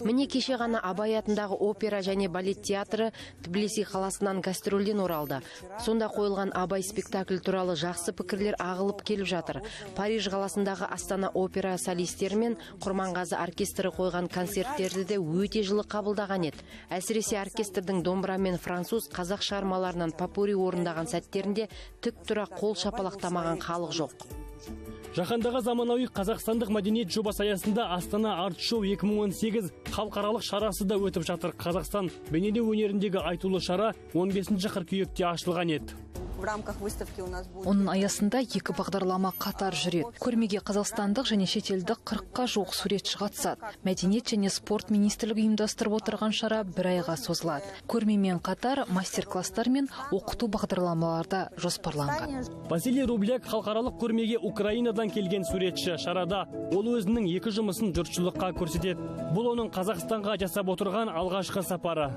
Міне кеше ғана Абай атындағы опера және балет театры Тбилиси қаласынан гастрольден оралды. Сонда қойылған Абай спектакль туралы жақсы пікірлер ағылып келіп жатыр. Париж қаласындағы Астана опера солистері мен Құрманғазы оркестрі қойған концерттерді де өте жылы қабылдаған еді. Әсіресе оркестрдің домбыра мен француз қазақ шығармаларынан попури орындаған сәттерінде тік тұра қол шапалақтамаған халық жоқ. Жаһандағы заманауи қазақстандық мәдениет жобасы аясында Астана арт-шоу 2018 халықаралық шарасы да өтіп жатыр. Қазақстан бейнелеу өнеріндегі айтулы шара 15 қыркүйекте ашылған еді. Оның аясында 2 бағдарлама қатар жүреді. Көрмеге қазақстандық және шетелдік 40-қа жуық суретші қатысады. Мәдениет және спорт министрлігі ұйымдастырып отырған шара 1 айға созылады. Көрмемен қатар мастер-класстар мен оқыту бағдарламаларда жоспарланған. Василий Рубляк халықаралық көрмеге Украинадан келген суретші. Шарада ол өзінің 2 жұмысын жұртшылыққа көрсетеді. Бұл оның Қазақстанға жасап отырған алғашқы сапары.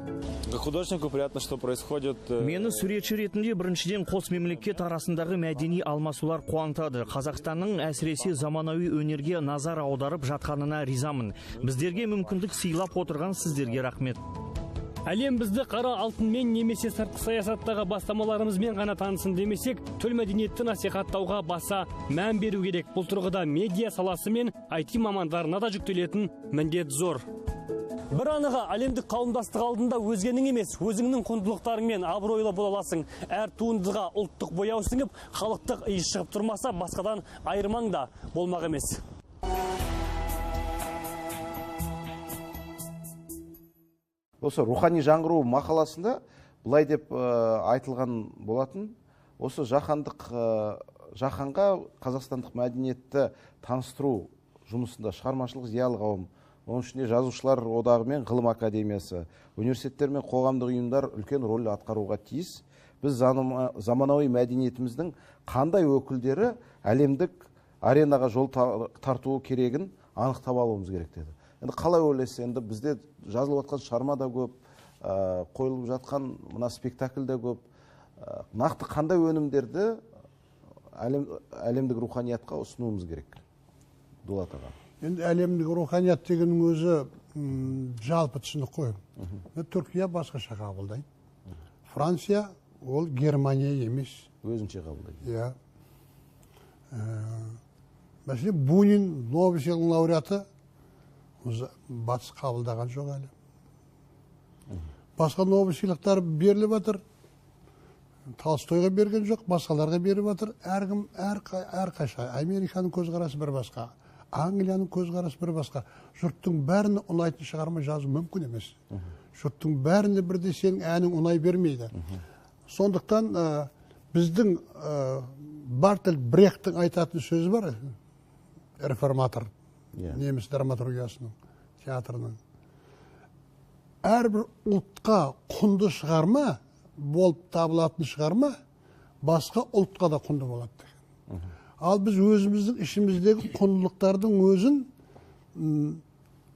Мені суретші ретінде біріншіден қос мемлекет арасындағы мәдени алмасулар қуантады. Қазақстанның әсіресе заманауи өнерге назар аударып жатқанына ризамын. Біздерге мүмкіндік сыйлап отырған сіздерге рахмет. Әлем бізді қара алтынмен немесе сыртқы саясаттағы бастамаларымызмен ғана танысын демесек, төл мәдениетті насихаттауға баса мән беру керек. Бұл тұрғыда медиа саласы мен IT мамандарына да жүктелетін міндет зор. Бір анығы әлемдік қауымдастық алдында өзгенің емес, өзіңнің құндылықтарыңмен абыройлы бола аласың. Әр туындыға ұлттық бояу сіңіп, халықтық иіс шығып тұрмаса, басқадан айырмаң да болмақ емес. Осы рухани жаңғыру мақаласында бұлай деп айтылған болатын. Осы жаһанға қазақстандық мәдениетті таныстыру жұмысында шығармашылық зиялы қауым, оның ішінде жазушылар одағы мен ғылым академиясы, университеттер мен қоғамдық ұйымдар үлкен рөл атқаруға тиіс. Біз заманауи мәдениетіміздің қандай өкілдері әлемдік аренаға жол тартуы керегін анықтап алуымыз керек деді. Енді қалай ойлайсыз, енді бізде жазылып жатқан шығарма да көп, қойылып жатқан мына спектакль да көп. Нақты қандай өнімдерді әлемдік руханиятқа ұсынуымыз керек? Дулат аға. Енді әлемдік руханият дегеннің өзі жалпы түсінік қой. Түркия басқаша қабылдайды. Франция ол Германия емес. Өзінше қабылдайды. Иә. Мәселен, Бунин Нобель сыйлығының лауреаты батыс қабылдаған жоқ әлі. Басқа Нобель сыйлықтары беріліп жатыр. Толстойға берген жоқ, басқаларға беріп жатыр. Әркім әрқайша. Американың көзқарасы бір басқа. Англияның көзқарасы бір басқа. Жұрттың бәріне ұнайтын шығарма жазу мүмкін емес. Жұрттың бәріне бірде сенің әнің ұнай бермейді. Сондықтан біздің Бартольд Брехттің айтатын сөзі бар, реформатор, неміс драматургиясының, театрының. Әрбір ұлтқа құнды шығарма болып табылатын шығарма басқа ұлтқа да құнды болады. Ал біз өзіміздің ішіміздегі құндылықтардың өзін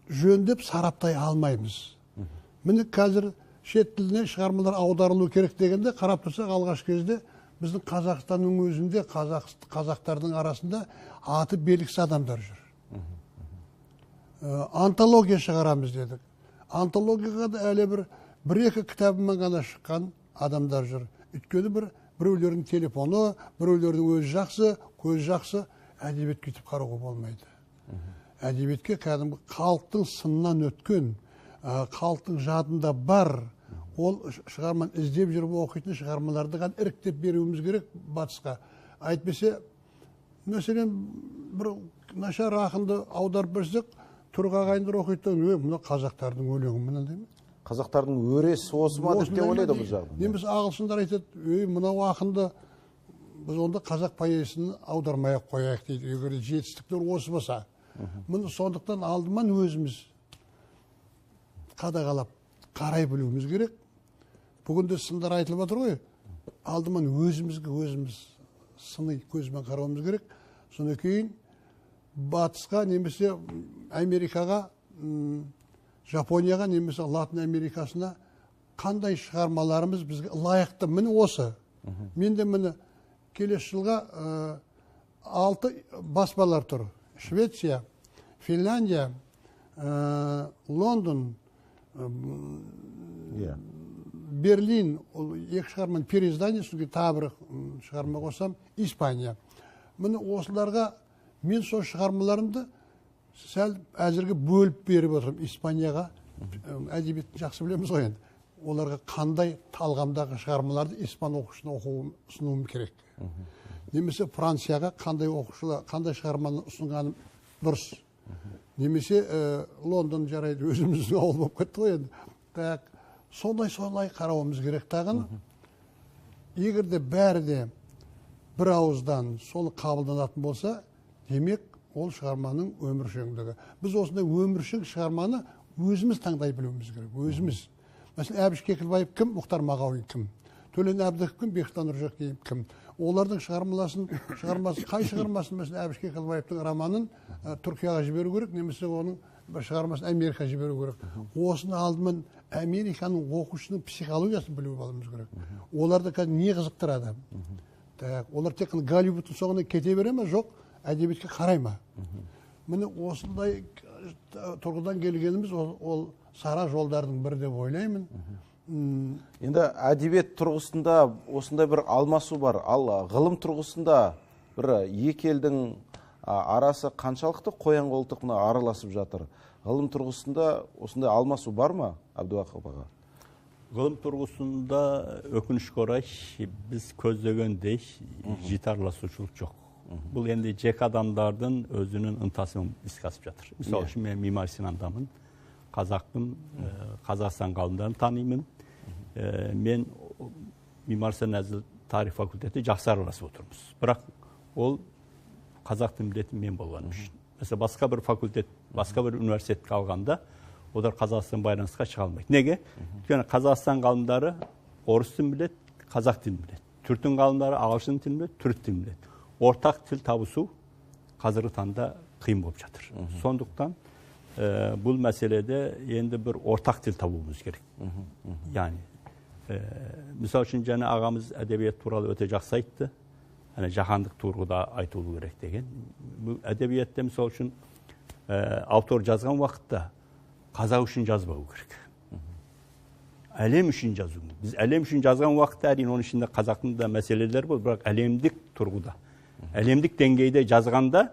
жөндеп сараптай алмаймыз. Міне қазір шет тіліне шығармалар аударылу керек дегенде қарап тұрсақ, алғаш кезде біздің Қазақстанның өзінде қазақтардың арасында аты белгісіз адамдар жүр. Антология шығарамыз дедік. антологияға да әлі бір-екі кітабымен ғана шыққан адамдар жүр. Өйткені біреулердің телефоны, біреулердің өзі жақсы, көзі жақсы, әдебиет кетіп қарауға болмайды. Әдебиетке кәдімгі халықтың сынынан өткен, халықтың жадында бар, ол шығарманы іздеп жүріп оқитын шығармаларды ғана іріктеп беруіміз керек батысқа. Айтпесе, мәселен, бір нашар ақынды аударып берсек, түрік ағайындар оқитын, мына қазақтардың өлеңі мына деймін. Қазақтардың өресі осы ма деп ойлайды бұл жағын. Немесе ағылшындар айтады, мынау ақынды біз онда қазақ поэзиясын аудармай-ақ қояйық дейді. Егер жетістіктер осы болса. Мұны сондықтан алдымен өзіміз қадағалап қарай білуіміз керек. Бүгінде сындар айтылып отыр ғой. Алдымен өзіміз сыни көзбен қарауымыз керек. Содан кейін батысқа немесе Америкаға, Жапонияға немесе Латын Америкасына қандай шығармаларымыз бізге лайықты. Міне осы. Мен де міне келесі жылға 6 баспалар тұр. Швеция, Финляндия, Лондон, Берлин, екі шығарманы переиздание, содан тағы бір шығарма қосам, Испания. Міне осыларға мен сол шығармаларымды сәл әзірге бөліп беріп отырмын. Испанияға әдебиетін жақсы білеміз ғой енді. Оларға қандай талғамдағы шығармаларды испан оқушысына оқуын ұсынуым керек. Немесе Францияға қандай оқушылар, қандай шығарманы ұсынғаным дұрыс. Немесе Лондон жарайды, өзіміздің ауыл болып кетті ғой енді. Солай қарауымыз керек тағын. Егер де бәрі де бір ауыздан сол қабылданатын болса, демек ол шығарманың өміршеңдігі. Біз осындай өміршең шығарманы өзіміз таңдай білуіміз керек. Өзіміз. Мәселен, Әбіш Кекілбаев кім, Мұхтар Мағауин кім? Төлен Әбдіханов кім, Бектан Нұржекеев кім? Олардың шығармасын, қай шығармасын, мәселен, Әбіш Кекілбаевтың романын Түркияға жіберу керек, немесе оның бір шығармасын Америкаға жіберу керек. Осыны алдымен Американың оқушының психологиясын білу алуымыз керек. Оларды қазір не қызықтырады? Олар тек қана Голливудтың соңына кете бере ме, жоқ, әдебиетке қарай ма? Міне осындай тұрғыдан келгеніміз ол сара жолдардың бірі деп ойлаймын. Енді әдебиет тұрғысында осындай бір алмасу бар. Ал ғылым тұрғысында бір екі елдің арасы қаншалықты қоян қолтық мына араласып жатыр. Ғылым тұрғысында осындай алмасу бар ма, Әбдіуақап аға? Ғылым тұрғысында өкінішке орай біз көздегендей жетарласушылық жоқ. Бұл енді жек адамдардың өзінің ынтасымен іске асып жатыр. Мысалы үшін мен Мимар Синандамын, қазақпын, Қазақстан ғалымдарын танимын. Мен Мимар Синан тарих факультеті жақсы араласып отырмыз. Бірақ ол қазақтың білетін мен болғаным үшін. Mesela басқа бір факультет, басқа бір университетке алғанда, олар Қазақстан байланысқа шыға алмайды. Неге? Өйткені Қазақстан ғалымдары орыс тілін біледі, қазақ тілін біледі. Түріктің ғалымдары ағылшын тілін біледі, түрік тілін біледі. Ортақ тіл табысу қазіргі таңда қиын болып жатыр. Сондықтан бұл мәселеде енді бір ортақ тіл табуымыз керек. Яғни, мысалы үшін жаңа ағамыз әдебиет туралы өте жақсы айтты. Жаһандық тұрғыда айтылу керек деген. Әдебиетте мысалы үшін автор жазған уақытта қазақ үшін жазбау керек. Әлем үшін жазу. Біз әлем үшін жазған уақытта әрине оның ішінде қазақтың да мәселелері бол, бірақ әлемдік тұрғыда, әлемдік деңгейде жазғанда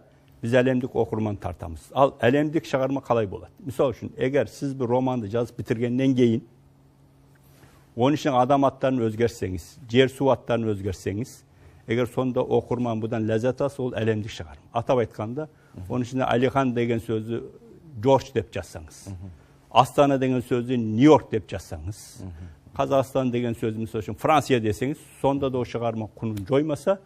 біз әлемдік оқырман тартамыз. Ал әлемдік шығарма қалай болады? Мысалы үшін, егер сіз бір романды жазып бітіргеннен кейін, оның үшін адам аттарын өзгерсеңіз, жер су аттарын өзгерсеңіз, егер сонда оқырман бұдан ләззат алса, ол әлемдік шығарма. Атап айтқанда, оның ішінде Алихан деген сөзі Джордж деп жазсаңыз, Астана деген сөзі Нью-Йорк деп жазсаңыз, Қазақстан деген сөзі мысалы үшін Франция десеңіз, сонда да о шығарма құнын жоймаса,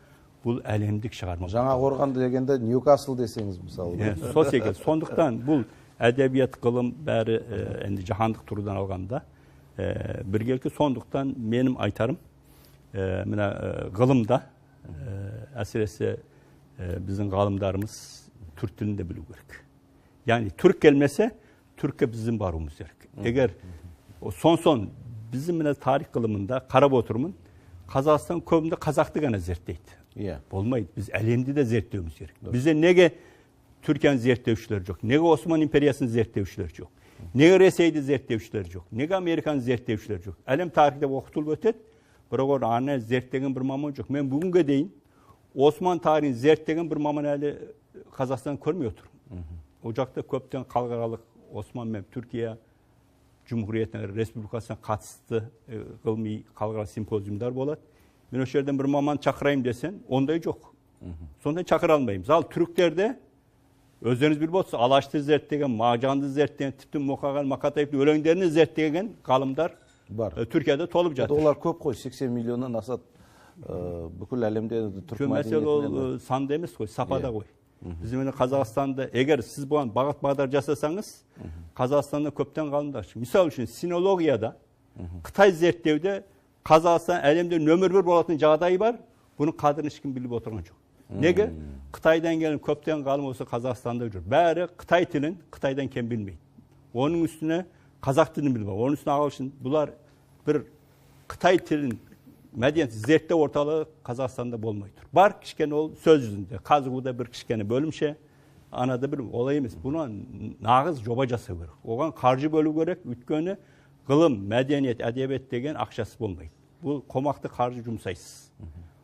бұл әлемдік шығарма. Жаңа Қорған дегенде Ньюкасл десеңіз мысалы. Сол секілді. Сондықтан бұл әдебиет, ғылым бәрі енді жаһандық тұрғыдан алғанда біркелкі. Сондықтан менің айтарым, мына ғылымда әсіресе біздің ғалымдарымыз түрк тілінде білу керек. Яғни түрк келмесе, түркке біздің баруымыз керек. Егер сон біздің мына тарих ғылымында қарап отырмын, Қазақстан көбінде қазақты ғана зерттейді. Болмайды. Біз әлемді де зерттеуіміз керек. Бізде неге Түркияны зерттеушілер жоқ? Неге Осман империясын зерттеушілер жоқ? Неге Ресейді зерттеушілер жоқ? Неге Американы зерттеушілер жоқ? Әлем тарихында оқытылып өтеді, бірақ аны зерттеген бір маман жоқ. Мен бүгінге дейін Осман тарихын зерттеген бір маман әлі Қазақстан көрмей отыр. Ол жақта көптен халықаралық Осман мен Түркия Жұмһуриетінің республикасына қатысты ғылыми халықаралық симпозиумдар болады. Мен осы жерден бір маман шақырайым десен, ондай жоқ. Сондай шақыра алмаймыз. Ал түріктерде өздеріңіз біліп отырсыз, Алашты зерттеген, Мағжанды зерттеген, тіпті Мұқағали Мақатаевтың өлеңдерін зерттеген ғалымдар бар. Түркияда толып жатыр. Олар көп қой, 80 миллионнан асады. Бүкіл әлемде түрік мәселе ол санда емес қой, сапада қой. Біз мені Қазақстанда, егер сіз бұған бағыт бағдар жасасаңыз, Қазақстанда көптен ғалымдар. Мысалы үшін синологияда, Қытай зерттеуде Қазақстан әлемде нөмір 1 болатын жағдайы бар. Бұның қадірін ешкім біліп отырған жоқ. Неге? Қытайдан келген көптен ғалым осы Қазақстанда жүр. Бәрі Қытай тілін Қытайдан кем білмейді. Оның үстіне қазақ тілін білмейді. Оның үстіне ағылшын. Бұлар бір Қытай тілін мәдениет зерттеу орталығы Қазақстанда болмай тұр. Бар кішкене ол сөз жүзінде. Қазығуда бір кішкене бөлімше, анада бір олай емес. Бұны нағыз жоба жасау керек. Оған қаржы бөлу керек. Өйткені ғылым, мәдениет, әдебиет деген ақшасы болмайды. Бұл қомақты қаржы жұмсайсыз.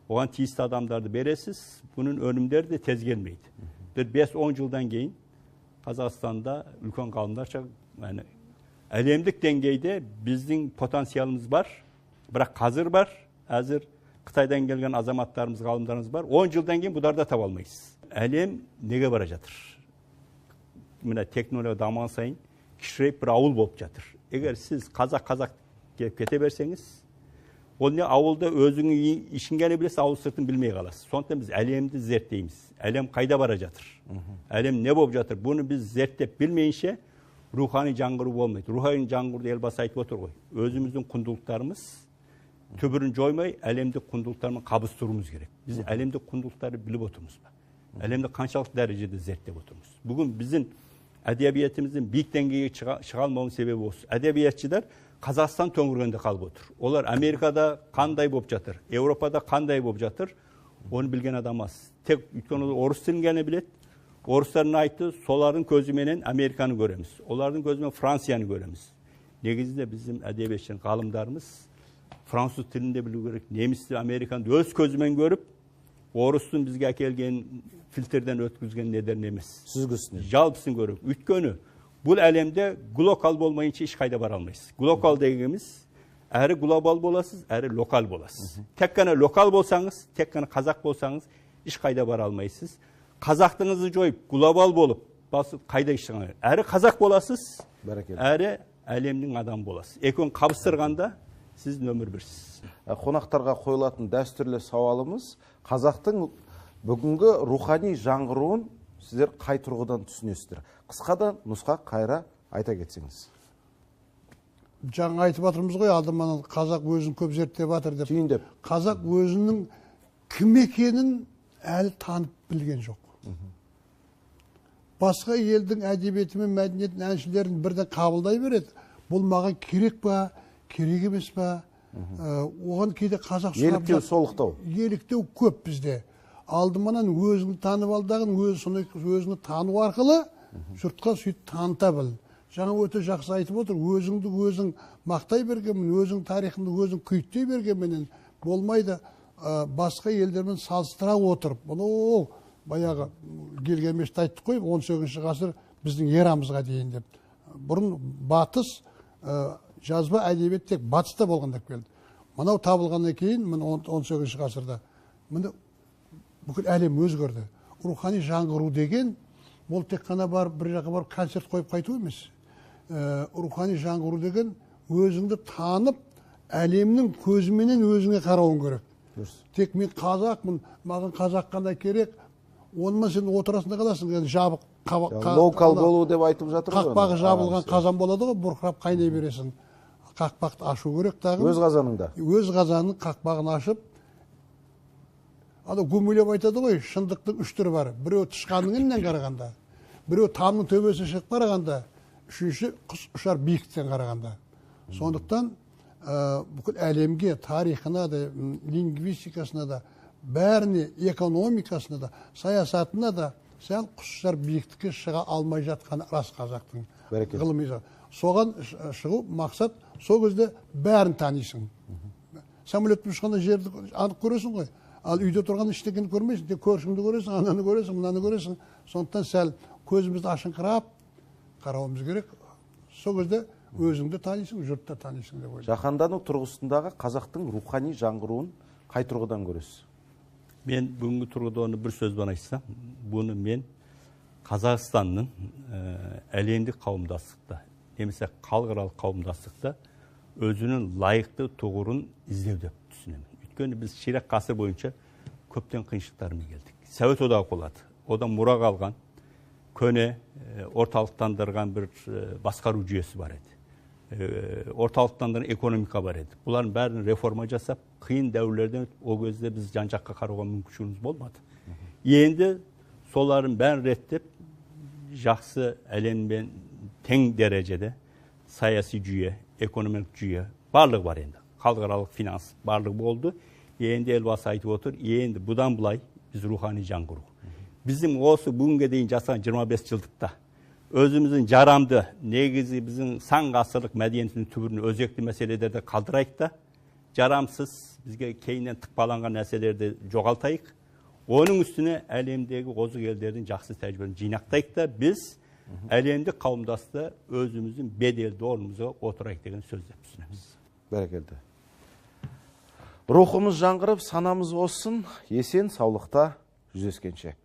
Оған тиісті адамдарды бересіз, бұның өнімдері де тез келмейді. Бір 5-10 жылдан кейін Қазақстанда үлкен ғалымдар шығып, әлемдік деңгейде біздің потенциалымыз бар, бірақ қазір бар, әзір Қытайдан келген азаматтарымыз, ғалымдарымыз бар. 10 жылдан кейін бұларды таба алмайсыз. Әлем неге бара жатыр? Мына технология дамыған сайын кішірейіп бір ауыл болып жатыр. Егер сіз қазақ кете берсеңіз, ол не ауылда өзіңнің ішін ғана білесіз, ауыл сыртын білмей қаласыз. Сондықтан біз әлемді зерттейміз. Әлем қайда бара жатыр? Әлем не болып жатыр? Бұны біз зерттеп білмейінше рухани жаңғыру болмайды. Рухани жаңғыруды елбасы айтып отыр ғой. Өзіміздің құндылықтарымыз түбірін жоймай, әлемдік құндылықтармен қабыстыруымыз керек. Біз әлемдік құндылықтарды біліп отырмыз ба? Әлемді қаншалық дәрежеде зерттеп отырмыз? Бүгін біздің әдебиетіміздің биік деңгейге шыға алмауының себебі осы. Әдебиетшілер Қазақстан төңірегінде қалып отыр. Олар Америкада қандай болып жатыр, Еуропада қандай болып жатыр, оны білген адам аз. Тек өйткені орыс тілін ғана біледі. Орыстардың айтты, солардың көзіменен Американы көреміз. Олардың көзімен Францияны көреміз. Негізінде біздің әдебиетші ғалымдарымыз француз тілінде білу керек, немісті, Американды өз көзімен көріп, орыстың бізге әкелген фильтрден өткізген недерін емес. Сүзгісін. Жалпысын көріп. Өйткені бұл әлемде глобал болмайынша еш қайда бара алмайсыз. Глобал дегеніміз әрі глобал боласыз, әрі локал боласыз. Тек қана локал болсаңыз, тек қана қазақ болсаңыз, еш қайда бара алмайсыз. Қазақтыңызды жойып, глобал болып, қайда ішіңіз. Әрі қазақ боласыз, әрі әлемнің адам боласыз. Екеуін қабыстырғанда сіз нөмір 1-сіз. Қонақтарға қойылатын дәстүрлі сауалымыз, қазақтың бүгінгі рухани жаңғыруын сіздер қай тұрғыдан түсінесіздер? Қысқадан нұсқа қайра айта кетсеңіз. Жаңа айтып жатырмыз ғой, алдыман қазақ өзін көп зерттеп жатыр деп. Қазақ өзінің кім екенін әлі танып білген жоқ. Басқа елдің әдебиеті мен мәдениетін, әншілерін бірден қабылдай береді. Бұл маған керек па, керек емес па? Оған кейде қазақ еліктеу, солықтау. Еліктеу көп бізде. Алдыманан өзіңді танып алдағын, өзіңді тану арқылы жұртқа сөйтіп таныта біл. Жаңа өте жақсы айтып отыр, өзіңді өзің мақтай бергенмен, өзің тарихыңды өзің күйттей бергенменен болмайды. Басқа елдермен салыстыра отырып, бұны баяғы Гильгамешті айттық қой, 18 ғасыр біздің ерамызға дейін деп. Бұрын батыс жазба әдебиет тек батыста болған деп келді. Мынау табылғаннан кейін, 18 ғасырда, бүкіл әлем өзгерді. Рухани жаңғыру деген, ол тек қана бар бір жаққа барып концерт қойып қайту емес. Рухани жаңғыру деген өзіңді танып, әлемнің көзіменен өзіңе қарауың керек. Тек мен қазақмын, маған қазақ қана керек, онымен сен отырасында қаласың, жабық локал болу деп айтып жатыр ғой. Қақпағы жабылған қазан болады ғой, бұрқырап қайнай бересің. Қақпақты ашу керек тағы. Өз қазаныңда. Өз қазанның қақпағын ашып, ана гумилеп айтады ғой, шындықтың 3 түрі бар. Біреу тышқанның інінен қарағанда, біреу тамның төбесіне шығып қарағанда, үшінші құс ұшар биіктен қарағанда. Сондықтан бүкіл әлемге, тарихына да, лингвистикасына да, бәріне, экономикасына да, саясатына да сәл құс ұшар биіктікке шыға алмай жатқаны рас қазақтың. ғылыми соған шығу мақсат. Сол кезде бәрін танисың. Самолетпен ұшқанда жерді анық көресің ғой. Ал үйде тұрған ештеңені көрмейсің, тек көршіңді көресің, ананы көресің, мынаны көресің. Сондықтан сәл көзімізді ашыңқырап қарауымыз керек. Сол кезде өзіңді танисың, жұртты танисың деп ойлаймын. Жаһандану тұрғысындағы қазақтың рухани жаңғыруын қай тұрғыдан көресіз? Мен бүгінгі тұрғыда оны бір сөзбен айтсам, бұны мен Қазақстанның әлемдік қауымдастықта, немесе халықаралық қауымдастықта өзінің лайықты тұғырын іздеу деп түсінемін. Өйткені біз ширек ғасыр бойынша көптен қиыншылықтармен келдік. Совет одағы болады. Одан мұра қалған, көне орталықтандырған бір басқару жүйесі бар еді. Орталықтандырған экономика бар еді. Бұлардың бәрін реформа жасап, қиын дәуірлерден ол кезде біз жан-жаққа қарауға мүмкіншілігіміз болмады. Енді соларын бәрін реттеп, жақсы әлеммен тең дәрежеде саяси жүйе, экономикалық жүйе барлығы бар енді. Халықаралық финанс барлығы болды. Енді елбасы айтып отыр, енді бұдан былай біз рухани жаңғыру. Біздің осы бүгінге дейін жасаған 25 жылдықта өзіміздің жарамды, негізі біздің сан ғасырлық мәдениетінің түбірін өзекті мәселелерді қалдырайық та, жарамсыз бізге кейіннен тықпаланған нәрселерді жоғалтайық. Оның үстіне әлемдегі озық елдердің жақсы тәжірибелерін жинақтайық та, біз әлемдік қауымдастықта өзіміздің беделді орнымызға отырайық деген сөз деп түсінеміз. Бәрекелді. Рухымыз жаңғырып, санамыз осын, есен саулықта жүздескенше.